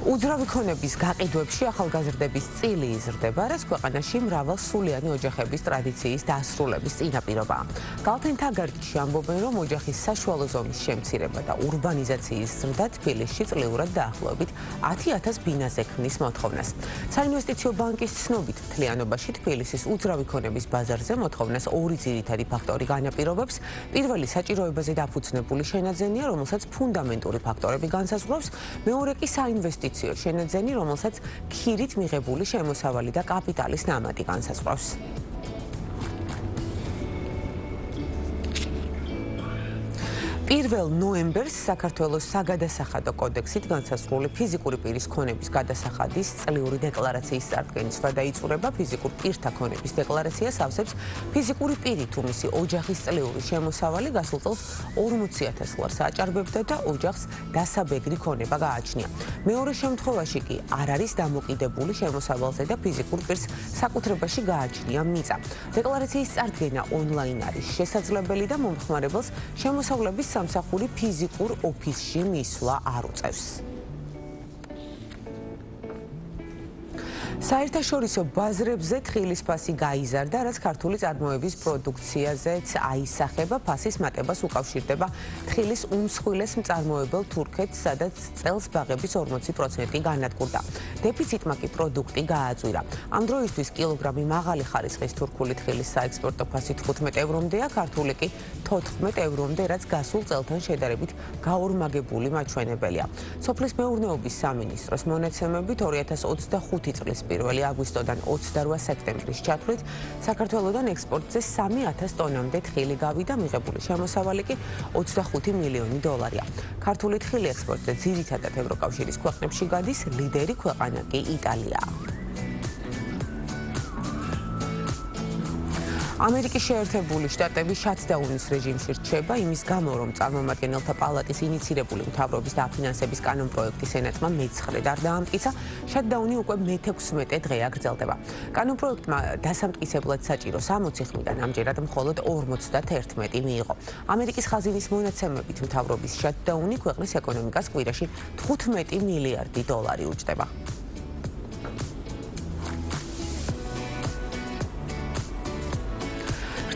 უძრავი ქონების გაყიდვებში ახალგაზრდების წილი იზრდება, რაც ქვეყანაში მრავალსულიანი ოჯახების ტრადიციის დასრულების წინაპირობაა. Galten-Tagartში ამბობენ, რომ ოჯახის საშუალო ზომის შემცირება და ურბანიზაციის ზრდა თბილისში წლიურად დაახლოებით 10,000 ბინაზე ქმნის მოთხოვნას. საინვესტიციო ბანკის ცნობით, მთლიანობაში თბილისის უძრავი ქონების ბაზარზე მოთხოვნას ორი ძირითადი ფაქტორი განაპირობებს. პირველი საჭიროებაზე დაფუძნებული შენაძენია, რომელსაც ფუნდამენტური ფაქტორები განსაზღვრავს, მეორე კი საინვესტიციო შენაძენი, რომელსაც ქირით მიღებული შემოსავალი და კაპიტალის ნამატი განსაზღვრავს. პირველ ნოემბერს საქართველოს საგადასახადო კოდექსით განსაზღვრული ფიზიკური პირის ქონების გადასახადის წლიური декларაციის წარდგენის ვა დაიწურება. ფიზიკურ პირთა ქონების декларაციას ავსებს ფიზიკური პირი თუ მისი ოჯახის წლიური შემოსავალი გასულ წელს 40,000 ლარს აჭარბებდა და ოჯახს დასაბეგრი ქონება გააჩნია. მეორე შემთხვევაში კი არ არის დამოკიდებული შემოსავალზე და ფიზიკურ პირს საკუთრებაში გააჩნია მიწა. декларაციის წარდგენა ონლაინ არის შესაძლებელი და მომხმარებელს შემოსავლების სამსახური ფიზიკურ ოფისში მისვლა არ უწევს. საერთაშორისო ბაზრებზე თხილის ფასი გაიზარდა, რაც ქართული წარმოების პროდუქციაზეც აისახება. ფასის მატებას უკავშირდება თხილის უმსხვილეს მწარმოებელ თურქეთს, სადაც წელს ბაღების 40% განადგურდა. დეფიციტმა კი პროდუქტი გააწვირა. ამ დროისთვის კილოგრამი მაღალი ხარისხის თურქული თხილის საექსპორტო ფასი 15 ევრომდეა, ქართული კი 14 ევრომდე, რაც გასულ წელთან შედარებით გაორმაგებული მაჩვენებელია. სოფლის მეურნეობის სამინისტროს მონაცემებით 2025 წლის 1 აგვისტოდან 28 სექტემბრის ჩათვლით საქართველოდან ექსპორტზე 3,000 ტონამდე თხილი გავიდა, მიღებული შემოსავალი კი 25 მილიონი დოლარია. ქართული თხილი ექსპორტზე ძირითადად ევროკავშირის ქვეყნებში გადის, ლიდერი ქვეყანა კი იტალიაა. ამერიკის შეერთებული შტატები შატდაუნის რეჟიმში რჩება იმის გამო, რომ წარმომადგენელთა პალატის ინიცირებული მთავრობის დაფინანსების კანონპროექტი სენატმა მე-9 არ დაამტკიცა. შატდაუნი უკვე მე-16 დღეა გრძელდება. კანონპროექტმა დასამტკიცებლად საჭირო 60 ხმიდან ამჯერად მხოლოდ 51 მიიღო. ამერიკის ხაზინის მონაცემებით მთავრობის შატდაუნი ქვეყნის ეკონომიკას კვირაში 15 მილიარდი დოლარი უჯდება.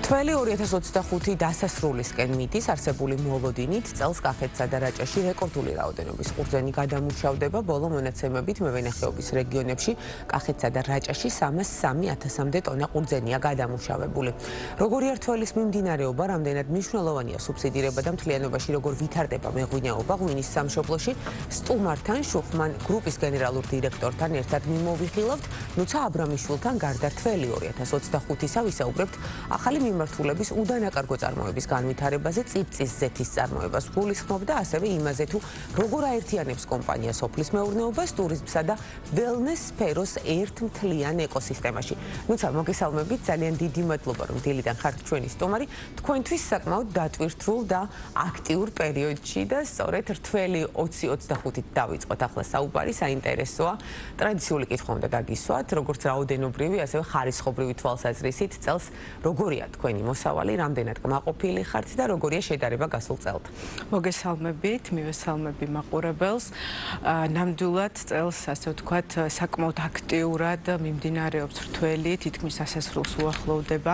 თველი 2025 დასასრულისკენ მიდის, არსებული მოლოდინით წელს კახეთსა და რაჭაში რეკორდული რაოდენობის ყურძენი გადამუშავდება. ბოლო მონაცემებით მევენახეობის რეგიონებში კახეთსა და რაჭაში 303,000-მდე ტონა ყურძენია გადამუშავებული. როგორი არ თვალის მიმდინარეობა, რამდენად მნიშვნელოვანია სუბსიდირება და მთლიანობაში როგორ ვითარდება მეღვინეობა ღვინის სამშობლოში, სტუმართან, შუხმან გრუპის გენერალურ დირექტორთან ერთად მიმოვიხილავთ. ნუცა აბრამიშვილთან გარდა თველი 2025-ისა ვისაუბრებთ ახალი მიმართულების უდანაკარგო წარმოების განვითარებაზე, წიფწის ზეთის წარმოებას გულისხმობ და ასევე იმაზე თუ როგორ აერთიანებს კომპანია სოფლის მეურნეობას, ტურიზმსა და ველნეს სფეროს ერთ მთლიან ეკოსისტემაში. ნუცა მოგესალმებით, ძალიან დიდი მადლობა რომ დილიდან ხართ ჩვენი სტუმარი. თქვენთვის საკმაოდ დატვირთულ და აქტიურ პერიოდში და სწორედ რთველი 2025-ით დავიწყოთ ახლა საუბარი, საინტერესოა. ტრადიციული კითხვა უნდა დაგისვათ, როგორც რაოდენობრივი, ასევე ხარისხობრივი თვალსაზრისით წელს როგორია თქვენი მოსავალი, რამდენად კმაყოფილი ხართ და როგორია შედარება გასულ წელთ. მოგესალმებით, მივესალმები მაყურებელს. ნამდვილად წელს, ასე ვთქვათ, საკმაოდ აქტიურად მიმდინარეობს რთველი, თითქმის სასასრულს უახლოვდება.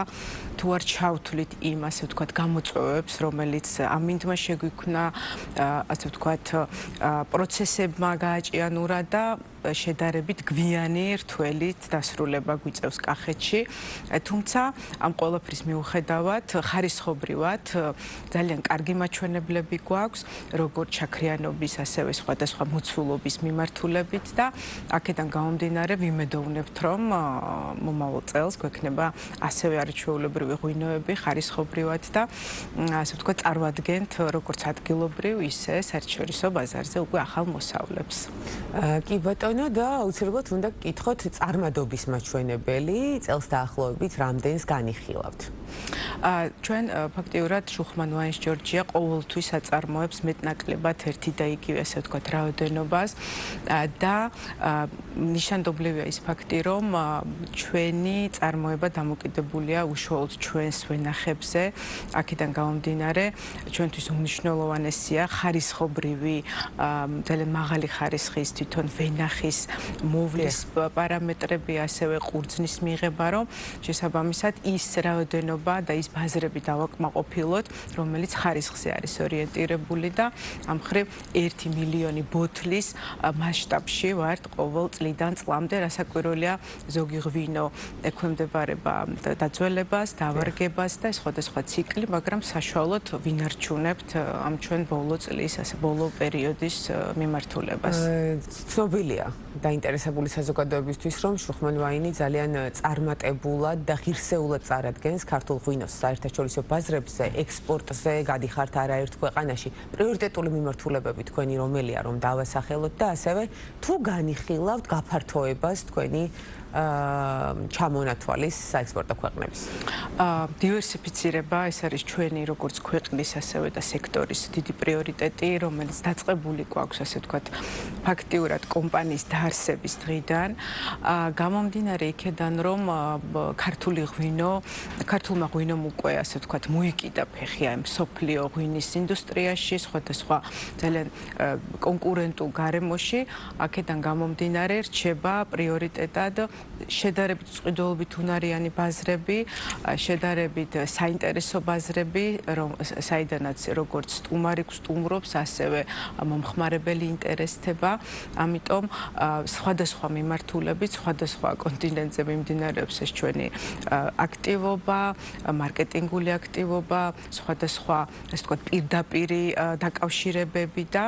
თუ არ ჩავთვლით იმ, ასე ვთქვათ, გამოწვევებს, რომელიც ამინდმა შეგვიქმნა, ასე ვთქვათ, პროცესებმა გააჭიანურა და შედარებით გვიანი რთველით დასრულება გვიწევს კახეთში. თუმცა ამ ყველაფრის მიუხედავად ხარისხობრივად ძალიან კარგი მაჩვენებლები გვაქვს, როგორც ჩაქრიანობის, ასევე სხვადასხვა მოცულობის მიმართულებით და აქედან გამომდინარე ვიმედოვნებთ, რომ მომავალ წელს გვექნება ასევე არაჩვეულებრივი ღვინოები ხარისხობრივად და ასე ვთქვათ, წარმოადგენთ როგორც ადგილობრივ, ისე საერთაშორისო ბაზარზე უკვე ახალ მოსავლებს. კი ბატონო, და აუცილებლად უნდა გკითხოთ წარმადობის მაჩვენებელი, წელს დაახლოებით რამდენს განიხილავთ? ჩვენ ფაქტიურად შუხმან ვაინს ჯორჯია ყოველთვის აწარმოებს მეტნაკლებად ერთი და იგივე ასე ვთქვათ რაოდენობას და ნიშანდობლივია ის ფაქტი, რომ ჩვენი წარმოება დამოკიდებულია უშუალოდ ჩვენს ვენახებზე. აქედან გამომდინარე, ჩვენთვის უმნიშვნელოვანესია ხარისხობრივი, ძალიან მაღალი ხარისხის თვითონ ვენახის მოვლის პარამეტრები, ასევე ყურძნის მიღება, რომ შესაბამისად ის რაოდენობა და ის ბაზრები დავაკმაყოფილოთ, რომელიც ხარისხზე არის ორიენტირებული და ამ მხრივ 1 მილიონი ბოთლის მასშტაბში ვართ ყოველ წლიდან წლამდე, რასაკვირველია, ზოგი ღვინო ექვემდებარება დაძველებას, დავარგებას და სხვადასხვა ციკლი, მაგრამ საშუალოდ ვინარჩუნებთ ამ ჩვენ ბოლო წლის, ასე ბოლო პერიოდის მიმართულებას. ცნობილია დაინტერესებული საზოგადოებისთვის, რომ შუხმან ვაინი ძალიან წარმატებულად და ღირსეულად წარადგენს ქართულ ღვინოს საერთაშორისო ბაზრებზე, ექსპორტზე, გადიხართ არაერთ ქვეყანაში. პრიორიტეტული მიმართულებები თქვენი რომელია, რომ დავასახელოთ და ასევე თუ განიხილავთ გაფართოებას თქვენი ჩამონათვალის საექსპორტო ქვეყნების. დივერსიფიცირება ეს არის ჩვენი როგორც ქვეყნის, ასევე და სექტორის დიდი პრიორიტეტი, რომელიც დაწყებული გვაქვს, ასე ვთქვათ, ფაქტიურად კომპანიის დაარსების დღიდან. გამომდინარე იქედან, რომ ქართულმა ღვინომ უკვე, ასე ვთქვათ, მოიკიდა ფეხი ამ მსოფლიო ღვინის ინდუსტრიაში, სხვადასხვა ძალიან კონკურენტულ გარემოში, აქედან გამომდინარე რჩება პრიორიტეტად შედარებით წყიდულობით უნარიანი ბაზრები, შედარებით საინტერესო ბაზრები, საიდანაც როგორც სტუმარი გსტუმრობს, ასევე მომხმარებელი ინტერესდება. ამიტომ სხვადასხვა მიმართულებით, სხვადასხვა კონტინენტზე მიმდინარეობს ეს ჩვენი აქტივობა, მარკეტინგული აქტივობა, სხვადასხვა, ასე ვთქვათ, პირდაპირი დაკავშირებები და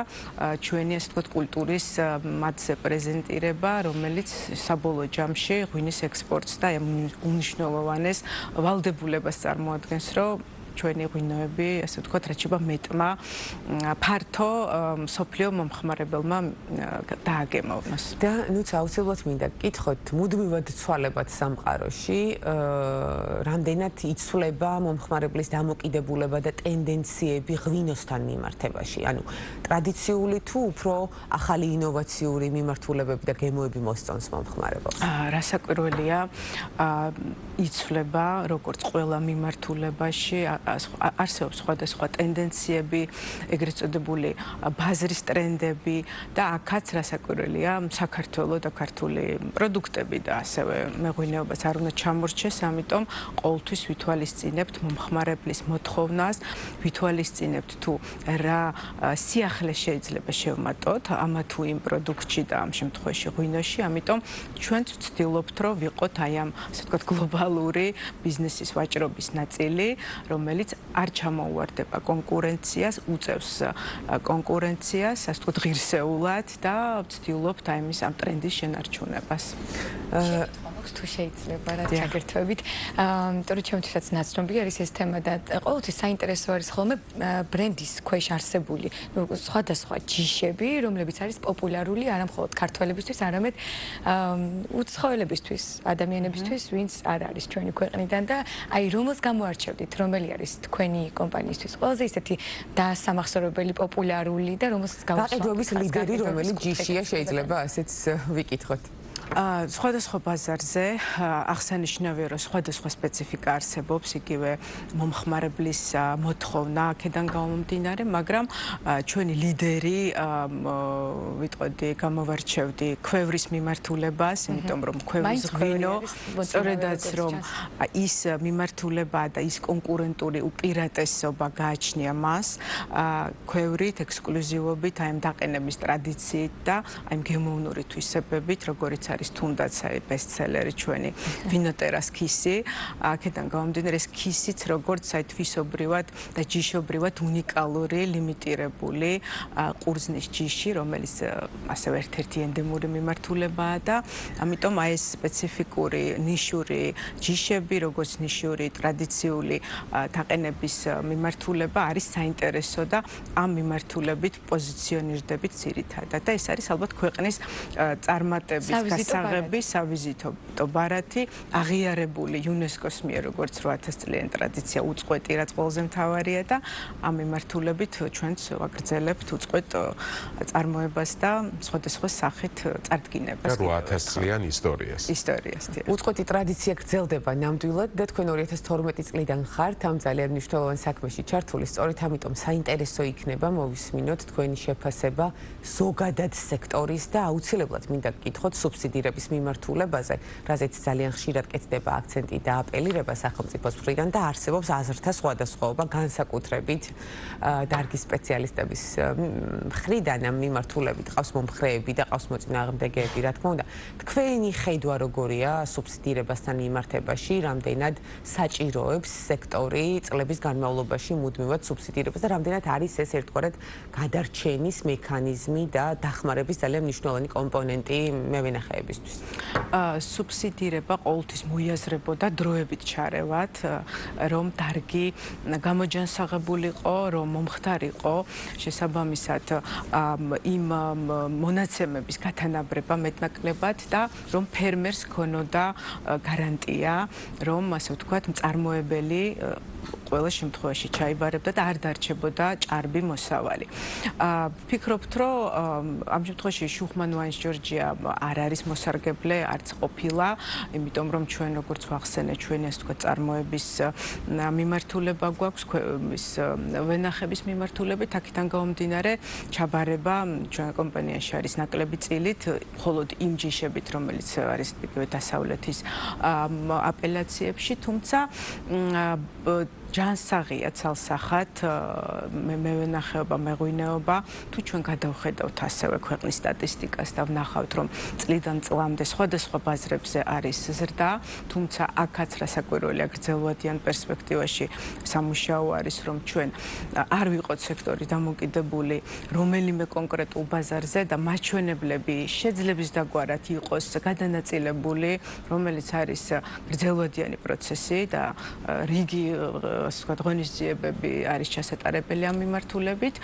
ჩვენი, ასე ვთქვათ, კულტურის მათზე პრეზენტირება, რომელიც საბოლოო ჯამში ღვინის ექსპორტს და უმნიშვნელოვანეს ვალდებულებას წარმოადგენს, რომ ჩვენი ღვინოები, ასე ვთქვათ, რაც შეება მეტმა ფართო მსოფლიო მომხმარებელმა დააგემოვნოს. და ნუც აუცილებლად მინდა გკითხოთ, მუდმივად ცვალებად სამყაროში, რამდენად იცვლება მომხმარებლის დამოკიდებულება და ტენდენციები ღვინოსთან მიმართებაში? ანუ ტრადიციული თუ უფრო ახალი ინოვაციური მიმართულებები და გემოები მოსწონს მომხმარებელს? რასაკვირველია, იცვლება როგორც ყველა მიმართულებაში, არსებობს სხვადასხვა ტენდენციები, ეგრეთ წოდებული ბაზრის ტრენდები და აქაც რასაკვირველია, საქართველო და ქართული პროდუქტები და ასევე მეღვინეობაც არ უნდა ჩამორჩეს, ამიტომ ყოველთვის ვითვალისწინებთ მომხმარებლის მოთხოვნას, ვითვალისწინებთ თუ რა სიახლე შეიძლება შევმატოთ ამა თუ იმ პროდუქტში და ამ შემთხვევაში ღვინოში, ამიტომ ჩვენც ვცდილობთ, რომ ვიყოთ აი ამ, ასე ვთქვათ, გლობალური ბიზნესის ვაჭრობის ნაწილი, რომელიც არ ჩამოუვარდება კონკურენციას, უწევს კონკურენციას, ასე ვთქვათ, ღირსეულად და ვცდილობთ აი ამ ტრენდის შენარჩუნებას. თუ შეიძლება რა ჩაგერთვებით. იმიტომ რომ ჩემთვისაც ნაცნობი არის ეს თემა და ყოველთვის საინტერესო არის ხოლმე ბრენდის ქვეშ არსებული სხვადასხვა ჯიშები, რომლებიც არის პოპულარული არა მხოლოდ ქართველებისთვის, არამედ უცხოელებისთვის, ადამიანებისთვის, ვინც არ არის ჩვენი ქვეყნიდან და აი რომელს გამოარჩევდით, რომელი არის თქვენი კომპანიისთვის ყველაზე ისეთი დასამახსოვრებელი, პოპულარული და რომელსაც გაყიდვების ლიდერი, რომელი ჯიშია, შეიძლება ასეც ვიკითხოთ. სხვადასხვა ბაზარზე აღსანიშნავია, რომ სხვადასხვა სპეციფიკა არსებობს, იგივე მომხმარებლის მოთხოვნა აქედან გამომდინარე, მაგრამ ჩვენი ლიდერი ვიტყოდი, გამოვარჩევდი ქვევრის მიმართულებას, იმიტომ რომ ქვევრის ღვინო, სწორედაც რომ ის მიმართულება და ის კონკურენტული უპირატესობა გააჩნია მას, ქვევრით, ექსკლუზივობით, აი ამ დაყენების ტრადიციით და აი ამ გემოვნური თვისებებით, როგორიც არის თუნდაც აი ბესტსელერი ჩვენი ვინოტერას ქისი, აქედან გამომდინარე ეს ქისიც როგორც აი თვისობრივად და ჯიშობრივად უნიკალური, ლიმიტირებული ყურძნის ჯიში, რომელიც ასევე ერთ-ერთი ენდემური მიმართულებაა და ამიტომ აი ეს სპეციფიკური ნიშური ჯიშები, როგორც ნიშური ტრადიციული დაყენების მიმართულება არის საინტერესო და ამ მიმართულებით პოზიციონირდებით ძირითადად და ეს არის ალბათ ქვეყნის წარმატების განსაღები სავიზიტო ბარათი აღიარებული იუნესკოს მიერ როგორც 8000 წლიანი ტრადიცია უწყვეტი რაც ყველაზე მთავარია და ამ მიმართულებით ჩვენც ვაგრძელებთ უწყვეტ წარმოებას და სხვადასხვა სახით წარდგინებას 8000 წლიან ისტორიას. უწყვეტი ტრადიცია გრძელდება ნამდვილად და თქვენ 2012 წლიდან ხართ ამ ძალიან მნიშვნელოვან საქმეში ჩართული, სწორედ ამიტომ საინტერესო იქნება მოვისმინოთ თქვენი შეფასება ზოგადად სექტორის და აუცილებლად მინდა გკითხოთ სუბსიდირების მიმართულებაზე, რაზეც ძალიან ხშირად კეთდება აქცენტი და აპელირება სახელმწიფოს მხრიდან და არსებობს აზრთა სხვადასხვაობა განსაკუთრებით დარგის სპეციალისტების მხრიდან ამ მიმართულებით ყავს მომხრეები და ყავს მოწინააღმდეგეები, რა თქმა უნდა. თქვენი ხედვა როგორია სუბსიდირებასთან მიმართებაში, რამდენად საჭიროებს სექტორი წლების განმავლობაში მუდმივად სუბსიდირებას და რამდენად არის ეს ერთგვარად გადარჩენის მექანიზმი და დახმარების ძალიან მნიშვნელოვანი კომპონენტი მევენახეებისთვის. სუბსიდირება ყოველთვის მოიაზრებოდა დროებით ჩარევად, რომ დარგი გამოჯანსაღებულიყო, რომ მომხდარიყო შესაბამისად იმ მონაცემების გათანაბრება მეტნაკლებად და რომ ფერმერს ქონოდა გარანტია, რომ ასე ვთქვათ, მწარმოებელი ყველა შემთხვევაში ჩაიბარებდა და არ დარჩებოდა ჭარბი მოსავალი. ვფიქრობთ, რომ ამ შემთხვევაში შუხმან ვაინს ჯორჯია არ არის მოსარგებლე, არც ყოფილა, იმიტომ რომ ჩვენ როგორც ვახსენეთ, ჩვენი ასე ვთქვათ წარმოების მიმართულება გვაქვს, ის ვენახების მიმართულებით, აქედან გამომდინარე, ჩაბარება ჩვენ კომპანიაში არის ნაკლები წილით, მხოლოდ იმ ჯიშებით, რომელიც არის დასავლეთის აპელაციებში, თუმცა ჯანსაღია ცალსახად მევენახეობა, მეღვინეობა, თუ ჩვენ გადავხედავთ ასევე ქვეყნის სტატისტიკას და ვნახავთ, რომ წლიდან წლამდე სხვადასხვა ბაზრებზე არის ზრდა, თუმცა აქაც რასაკვირველია გრძელვადიან პერსპექტივაში სამუშაო არის, რომ ჩვენ არ ვიყოთ სექტორი დამოკიდებული რომელიმე კონკრეტულ ბაზარზე და მაჩვენებლები შეძლებს დაგვარად იყოს გადანაწილებული, რომელიც არის გრძელვადიანი პროცესი და რიგი ასე ვთქვათ, ღონისძიებები არის ჩასატარებელი ამ მიმართულებით.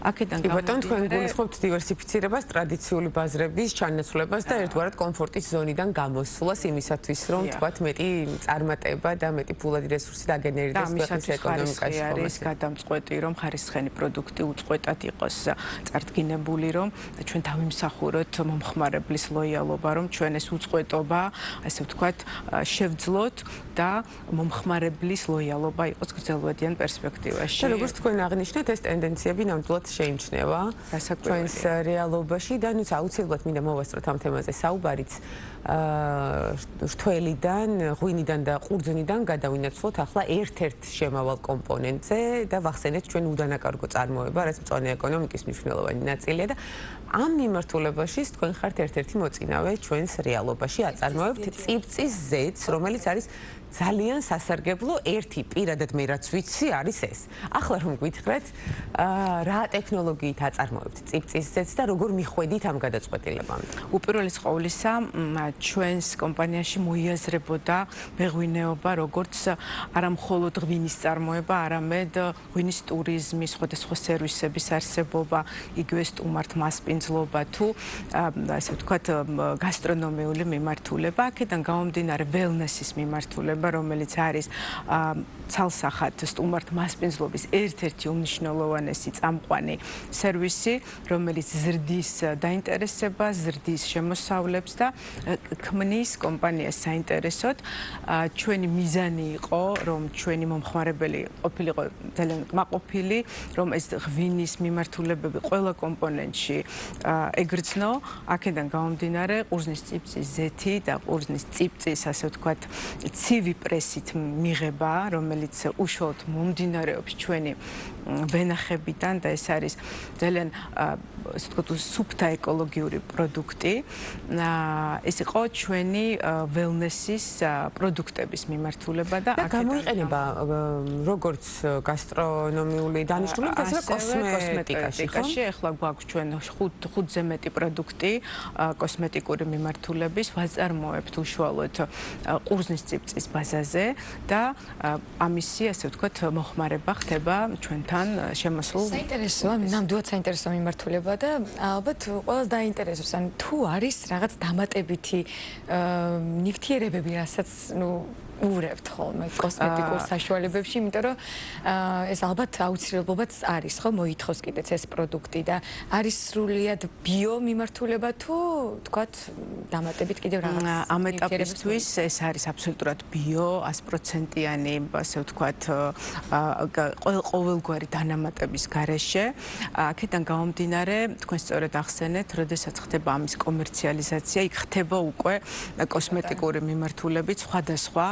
აქედან გამომდინარე, თქვენ გულისხმობთ დივერსიფიცირებას, ტრადიციული ბაზრების ჩანაცვლებას და ერთგვარად კომფორტის ზონიდან გამოსვლას იმისათვის, რომ თქვათ, მეტი წარმატება და მეტი ფულადი რესურსი დაგენერირდეს ქვეყნის ეკონომიკაში. არის გადამწყვეტი, რომ ხარისხიანი პროდუქტი უწყვეტად იყოს წარდგინებული, რომ ჩვენ დავიმსახუროთ მომხმარებლის ლოიალობა, რომ ჩვენ ეს უწყვეტობა, ასე ვთქვათ, შევძლოთ და მომხმარებლის ლოიალობა იყოს გრძელვადიან პერსპექტივაში. და როგორც თქვენ აღნიშნეთ, ეს ტენდენციები ნამდვილად შეიმჩნევა ჩვენს რეალობაში და ნუ აუცილებლად მინდა მოვასწროთ ამ თემაზე საუბარიც. რთველიდან, ღვინიდან და ყურძნიდან გადავინაცვლოთ ახლა ერთ-ერთ შემავალ კომპონენტზე და ვახსენეთ ჩვენ უდანაკარგო წარმოება, რაც მწვანე ეკონომიკის მნიშვნელოვანი ნაწილია და ამ მიმართულებაში თქვენ ხართ ერთ-ერთი მოწინავე ჩვენს რეალობაში აწარმოებთ წივწის ზეთს, რომელიც არის ძალიან სასარგებლო ერთი პირადად მე რაც ვიცი არის ეს. ახლა რომ გითხრათ, რა ტექნოლოგიით აწარმოებთ წივწის ზეთს და როგორ მიხვედით ამ გადაწყვეტილებამდე? უპირველეს ყოვლისა, ჩვენს კომპანიაში მოიაზრებოდა მეღვინეობა, როგორც არა მხოლოდ ღვინის წარმოება, არამედ ღვინის ტურიზმის, სხვადასხვა სერვისების არსებობა, იგივე სტუმართ მასპინძლობა თუ ასე ვთქვათ, გასტრონომიული მიმართულება, აქედან გამომდინარე ველნესის მიმართულება, რომელიც არის ცალსახად სტუმართ მასპინძლობის ერთ-ერთი უმნიშვნელოვანესი წამყვანი სერვისი, რომელიც ზრდის დაინტერესება, ზრდის შემოსავლებს და ქმნის კომპანიას საინტერესოდ. ჩვენი მიზანი იყო, რომ ჩვენი მომხმარებელი ყოფილიყო ძალიან კმაყოფილი, რომ ეს ღვინის მიმართულებები ყველა კომპონენტში ეგრძნო. აქედან გამომდინარე, ყურძნის წივწის ზეთი და ყურძნის წივწის, ასე ვთქვათ, ცივი პრესით მიღება, რომელიც უშუალოდ მომდინარეობს ჩვენი ვენახებიდან და ეს არის ძალიან ასე ვთქვათ, სუფთა ეკოლოგიური პროდუქტი. ეს იყო ჩვენი ველნესის პროდუქტების მიმართულება და გამოიყენება როგორც გასტრონომიული დანიშნულებით, ასევე კოსმეტიკაში. ახლა გვაქვს ჩვენ 5-ზე მეტი პროდუქტი კოსმეტიკური მიმართულების, ვაწარმოებთ უშუალოდ ყურძნის წივწის ბაზაზე და ამისი, ასე ვთქვათ, მოხმარება ხდება ჩვენთან ჩვენთან შემოსულ. საინტერესოა, ნამდვილად საინტერესო მიმართულება და ალბათ ყველას დაინტერესებს, ან თუ არის რაღაც დამატებითი ნივთიერებები, რასაც ურევთ ხოლმე კოსმეტიკურ საშუალებებში, იმიტომ რომ ეს ალბათ აუცილებლობაც არის, ხო, მოითხოვს კიდეც ეს პროდუქტი და არის სრულიად ბიო მიმართულება თუ თქვათ დამატებით კიდევ რაღაც ამ ეტაპისთვის ეს არის აბსოლუტურად ბიო 100%-იანი, ასე ვთქვათ, ყოველგვარი დანამატების გარეშე. აქედან გამომდინარე, თქვენ სწორედ ახსენეთ, როდესაც ხდება ამის კომერციალიზაცია, იქ ხდება უკვე კოსმეტიკური მიმართულებით სხვადასხვა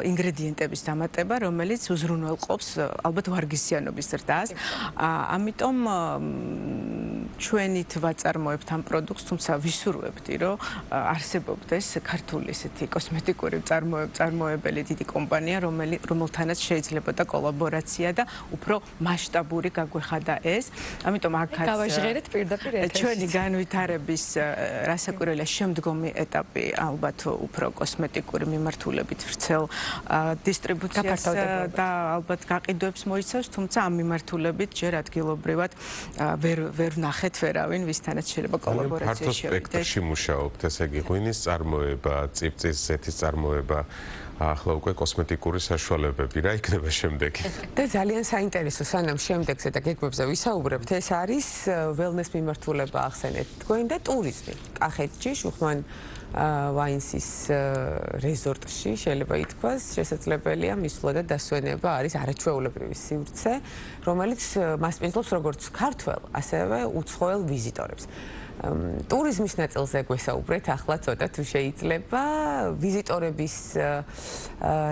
ინგრედიენტების დამატება, რომელიც უზრუნველყოფს ალბათ ვარგისიანობის ზრდას. ამიტომ ჩვენით ვაწარმოებთ ამ პროდუქტს, თუმცა ვისურვებდი, რომ არსებობდეს ქართული ესეთი კოსმეტიკური მწარმოებელი დიდი კომპანია, რომელთანაც შეიძლებოდა კოლაბორაცია და უფრო მასშტაბური გაგვეხადა ეს. ამიტომ აქაც გავაჟღერეთ პირდაპირ ეთერში. ჩვენი განვითარების რასაკვირველია შემდგომი ეტაპი ალბათ უფრო კოსმეტიკური მიმართულებით ვრცელ დისტრიბუციას და ალბათ გაყიდვებს მოიცავს, თუმცა ამ მიმართულებით ჯერ ადგილობრივად ვერ ვნახეთ ვერავინ, ვისთანაც შეიძლება კოლაბორაცია შევიდეთ. ფართო სპექტრში მუშაობთ, ესე იგი ღვინის წარმოება, წიფწის ზეთის წარმოება, ახლა უკვე კოსმეტიკური საშუალებები, რა იქნება შემდეგი? და ძალიან საინტერესო, სანამ შემდეგზე და გეგმებზე ვისაუბრებთ, ეს არის ველნეს მიმართულება ახსენეთ თქვენ და ტურიზმი. კახეთში, შუხმან ვაინსის რეზორტში შეიძლება ითქვას, შესაძლებელია მისვლა და დასვენება არის არაჩვეულებრივი სივრცე, რომელიც მასპინძლობს როგორც ქართველ, ასევე უცხოელ ვიზიტორებს. ტურიზმის ნაწილზე გვესაუბრეთ ახლა ცოტა თუ შეიძლება, ვიზიტორების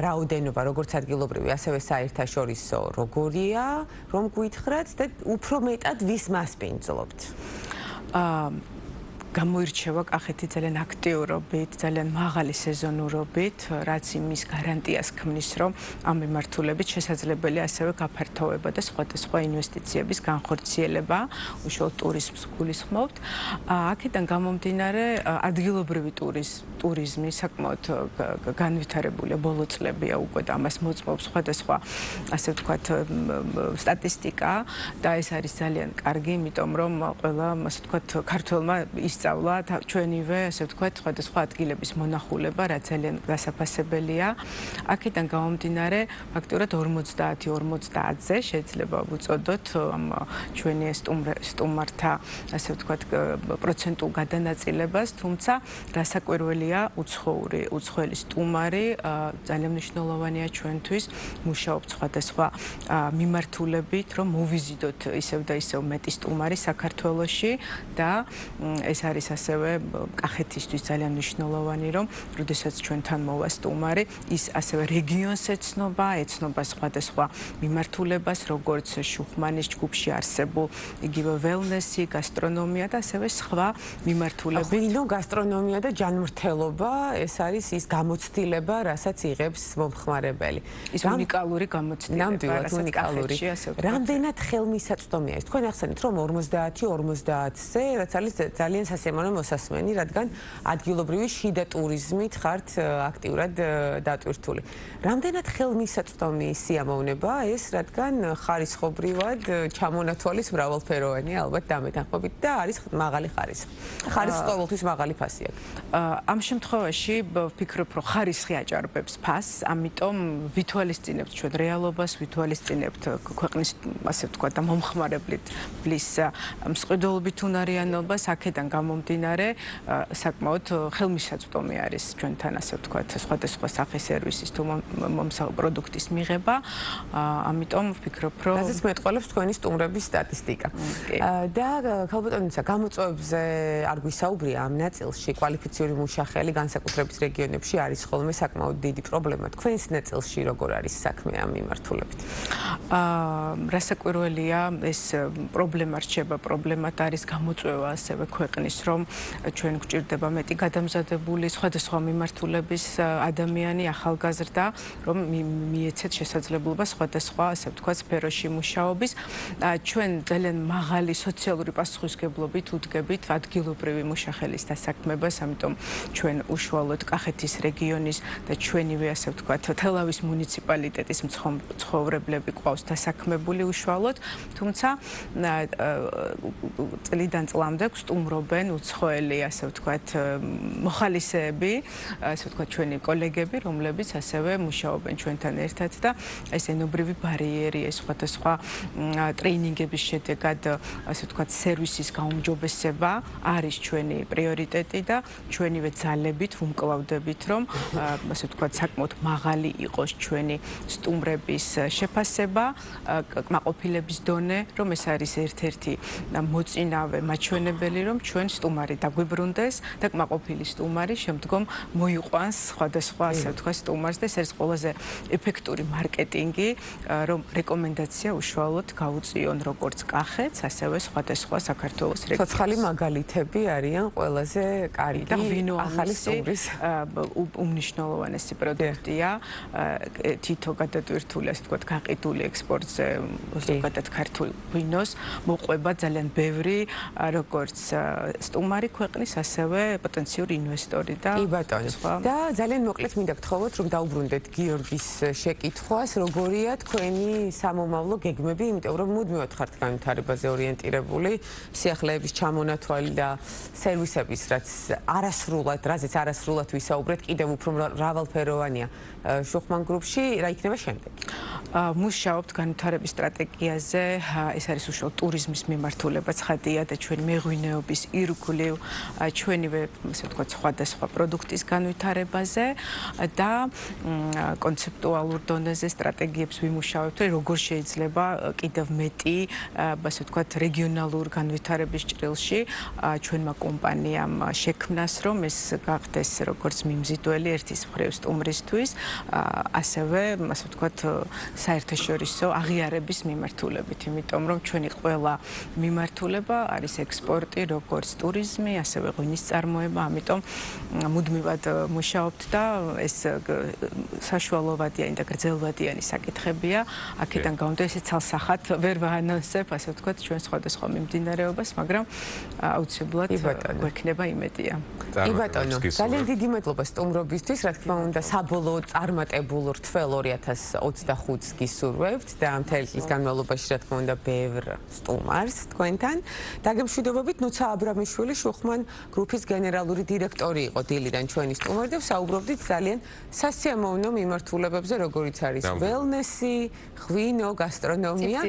რაოდენობა როგორც ადგილობრივი, ასევე საერთაშორისო როგორია, რომ გითხრათ და უფრო მეტად ვის მასპინძლობთ? გამოირჩევა კახეთი ძალიან აქტიურობით, ძალიან მაღალი სეზონურობით, რაც იმის გარანტიას ქმნის, რომ ამ მიმართულებით შესაძლებელია ასევე გაფართოვება და სხვადასხვა ინვესტიციების განხორციელება, უშუალოდ ტურიზმს გულისხმობთ. აქედან გამომდინარე, ადგილობრივი ტურიზმი საკმაოდ განვითარებულია, ბოლო წლებია უკვე და ამას მოწმობს სხვადასხვა, ასე ვთქვათ, სტატისტიკა და ეს არის ძალიან კარგი, იმიტომ რომ ყველა, ასე ვთქვათ, ქართველმა ისწავლა ჩვენივე, ასე ვთქვათ, სხვადასხვა ადგილების მონახულება, რაც ძალიან გასაფასებელია. აქედან გამომდინარე, ფაქტურად 50-50-ზე შეიძლება ვუწოდოთ ამ ჩვენი სტუმართა, ასე ვთქვათ, პროცენტულ გადანაწილებას, თუმცა რასაკვირველია, უცხოელი სტუმარი ძალიან მნიშვნელოვანია ჩვენთვის, მუშაობთ სხვადასხვა მიმართულებით, რომ მოვიზიდოთ ისევ და ისევ მეტი სტუმარი საქართველოში და ეს არის ასევე კახეთისთვის ძალიან მნიშვნელოვანი, რომ როდესაც ჩვენთან მოვა სტუმარი, ის ასევე რეგიონს ეცნობა სხვადასხვა მიმართულებას, როგორც შუხმანის ჯგუფში არსებულ იგივე ველნესი, გასტრონომია და ასევე სხვა მიმართულებით. ღვინო, გასტრონომია და ჯანმრთელობა, ეს არის ის გამოცდილება, რასაც იღებს მომხმარებელი. ის უნიკალური გამოცდილება, ნამდვილად უნიკალური. რამდენად ხელმისაწვდომია ეს? თქვენ ახსენეთ, რომ 50-50-ზე, რაც არის ძალიან სასიამოვნო მოსასმენი, რადგან ადგილობრივი შიდა ტურიზმით ხართ აქტიურად დატვირთული. რამდენად ხელმისაწვდომი სიამოვნება ეს, რადგან ხარისხობრივად ჩამონათვალის მრავალფეროვანი ალბათ დამეთანხმებით და არის მაღალი ხარისხი. ხარისხი ყოველთვის მაღალი ფასი აქვს. ამ შემთხვევაში ვფიქრობ, რომ ხარისხი აჭარბებს ფასს, ამიტომ ვითვალისწინებთ ჩვენ რეალობას, ვითვალისწინებთ ქვეყნის, ასე ვთქვათ, და მომხმარებლის მსყიდველობით უნარიანობას, აქედან გამომდინარე, საკმაოდ ხელმისაწვდომი არის ჩვენთან, ასე ვთქვათ, სხვადასხვა სახის სერვისის თუ პროდუქტის მიღება. ამიტომ ვფიქრობ, რომ რაზეც მეტყველებს თქვენი სტუმრების სტატისტიკა. და ქალბატონიცა, გამოწვევებზე არ გვისაუბრია ამ ნაწილში, კვალიფიციური მუშახელი განსაკუთრებით რეგიონებში არის ხოლმე საკმაოდ დიდი პრობლემა. თქვენს ნაწილში როგორ არის საქმე ამ მიმართულებით? რასაკვირველია, ეს პრობლემა რჩება პრობლემად, არის გამოწვევა ასევე ქვეყნის, რომ ჩვენ გვჭირდება მეტი გადამზადებული სხვადასხვა მიმართულების ადამიანი, ახალგაზრდა, რომ მიეცეთ შესაძლებლობა სხვადასხვა, ასე ვთქვათ, სფეროში მუშაობის. ჩვენ ძალიან მაღალი სოციალური პასუხისმგებლობით უდგებით ადგილობრივი მუშახელის დასაქმებას, ამიტომ ჩვენ ჩვენ უშუალოდ კახეთის რეგიონის და ჩვენივე ასე ვთქვათ თელავის მუნიციპალიტეტის მცხოვრებლები ყავს დასაქმებული უშუალოდ, თუმცა წლიდან წლამდე სტუმრობენ უცხოელი ასე ვთქვათ მოხალისეები, ასე ვთქვათ ჩვენი კოლეგები, რომლებიც ასევე მუშაობენ ჩვენთან ერთად და ეს ენობრივი ბარიერი, ეს სხვადასხვა ტრეინინგების შედეგად ასე ვთქვათ სერვისის გაუმჯობესება არის ჩვენი პრიორიტეტი და ჩვენივე ძალებით ვუმკლავდებით, რომ ასე ვთქვათ საკმაოდ მაღალი იყოს ჩვენი სტუმრების შეფასება, კმაყოფილების დონე, რომ ეს არის ერთ-ერთი მოწინავე მაჩვენებელი, რომ ჩვენ სტუმარი დაგვიბრუნდეს და კმაყოფილი სტუმარი შემდგომ მოიყვანს სხვადასხვა ასე ვთქვათ სტუმარს და ეს არის ყველაზე ეფექტური მარკეტინგი, რომ რეკომენდაცია უშუალოდ გაუწიონ როგორც კახეთს, ასევე სხვადასხვა საქართველოს რეგიონს. ცოცხალი მაგალითები არიან ყველაზე კარგი და ვინო ახალი სტუმრის უმნიშვნელოვანესი პროდუქტია, თითო გადატვირთული, ასე ვთქვათ, გაყიდული ექსპორტზე, ზოგადად ქართულ ვინოს მოყვება ძალიან ბევრი, როგორც სტუმარი ქვეყნის, ასევე პოტენციური ინვესტორი და კი ბატონო. და ძალიან მოკლედ მინდა გთხოვოთ, რომ დაუბრუნდეთ გიორგის შეკითხვას, როგორია თქვენი სამომავლო გეგმები, იმიტომ რომ მუდმივად ხართ განვითარებაზე ორიენტირებული, სიახლეების ჩამონათვალი და სერვისების, რაზეც არასრულად ვისაუბრეთ, კიდევ უფრო მრავალფეროვანია შუხმან გრუპში, რა იქნება შემდეგ? მუშაობთ განვითარების სტრატეგიაზე, ეს არის უშუალოდ ტურიზმის მიმართულება ცხადია და ჩვენი მეღვინეობის ირგვლივ ჩვენივე ასე ვთქვათ სხვადასხვა პროდუქტის განვითარებაზე და კონცეპტუალურ დონეზე სტრატეგიებს ვიმუშავებთ, როგორ შეიძლება კიდევ მეტი ასე ვთქვათ რეგიონალურ განვითარების ჭრილში ჩვენმა კომპანიამ შექმნას, რომ ეს გახდეს როგორც მიმზიდველი ერთის მხრივ სტუმრისთვის, ასევე ასე ვთქვათ საერთაშორისო აღიარების მიმართულებით, იმიტომ რომ ჩვენი ყველა მიმართულება არის ექსპორტი, როგორც ტურიზმი, ასევე ღვინის წარმოება, ამიტომ მუდმივად მუშაობთ და ეს საშუალოვადიანი და გრძელვადიანი საკითხებია. აქედან გამომდინარე, ესე ცალსახად ვერ ვაანონსებ, ასე ვთქვათ, ჩვენ სხვადასხვა მიმდინარეობას, მაგრამ აუცილებლად გვექნება იმედია. კი ბატონო, ძალიან დიდი მადლობა სტუმრობისთვის, რა თქმა უნდა, საბოლოო წარმატებულ რთველ 2025-ს გისურვებთ და მთელი წლის განმავლობაში, რა თქმა უნდა, ბევრ სტუმარს თქვენთან. დაგემშვიდობებით, ნუცა აბრამიშვილი, შუხმან გრუპის გენერალური დირექტორი იყო დილიდან ჩვენი სტუმარი და საუბრობდით ძალიან სასიამოვნო მიმართულებებზე, როგორიც არის ველნესი, ღვინო, გასტრონომია.